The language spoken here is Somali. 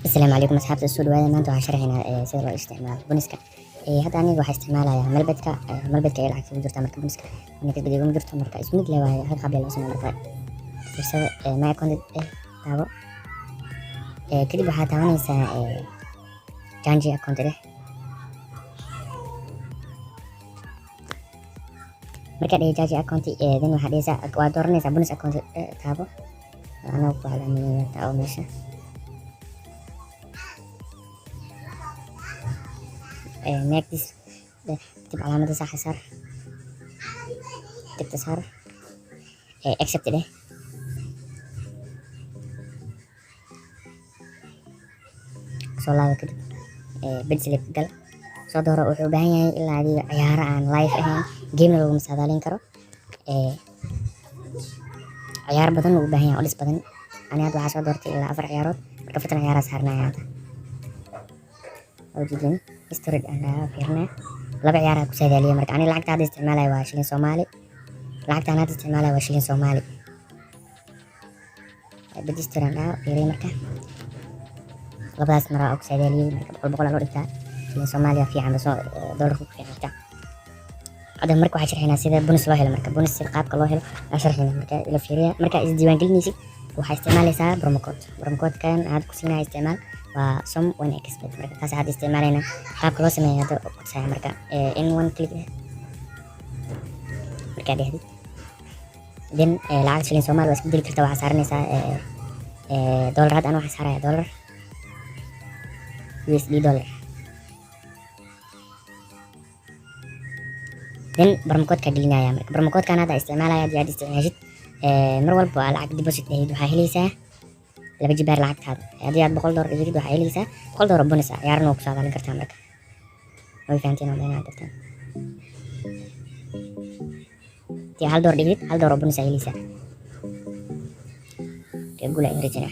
السلام عليكم أصحابتي السود وهذا ما أنتم شرحنا سير استعمال بونسكا هذا أنا waxaa isticmaalaya malbedka ay lacagta ku jirta marka boniska ninka badiyo ku jirto marka ismid leh waaye hal qaab loo sameeyo marka fursada ma account taabo kadib waxaa taabanaysaa change account marka ay change account dan waxaa dhaysaa waa dooranaysaa bonus account taabo ana ku calaamiyay taabo meesha make this تكتب علامة صح صار تكتب صار accept ده soo laabo kadib bid select gal soo dooro wuxuu u baahan yahay ilaa adiga ciyaaro aan live ahayn game lagu masaadaalin karo ciyaar badan uu u baahan yahay odis badan ani hadda waxaa soo doortay ilaa 4 ciyaarood marka fatan ciyaaraha saarnaa hadda وجدين استرد أنا فيرنا لبع يارا كسادالية مرك أنا لعقت هذا استعماله واشلين صومالي لعقت أنا هذا استعماله واشلين صومالي بدي استرنا فيري مركا لبع اسمرا كسادالية مرك بقول على الورثة شلين صومالي في عم بس دولار في مركا هذا مركو حشرحنا سيدا بونس الله هلا مركا بونس القاب كله هلا أشرحنا مركا إلى فيريا مركا إذا ديوان قلنيسي وحاستعمالي سا بروموكود كان هذا كسينا استعمال وصم وين اكسبت مركا taas aad isticmaalayna qaabka loo sameeyo hada qodsaha marka in one click marka dhexdid then lacag shilin Soomaali waa isku dili kartaa waxaa saaranaysaa dollar hadda waxaan saaraya dollar USD dollar then barmakoodka gelinaya marka barmakoodkan hadda isticmaalaya haddii aad isticmaashid mar walba lacag deposit ahayd waxaa helaysaa laba jibaar lacagtaada haddii aad $100 dhigid waxaa helaysaa $100 bonus ah ciyaarna ku saadaalin kartaa marka way fahanteen oo inaad dartaan tii $1 dhigid $1 bonus ah helaysaa guula in rajana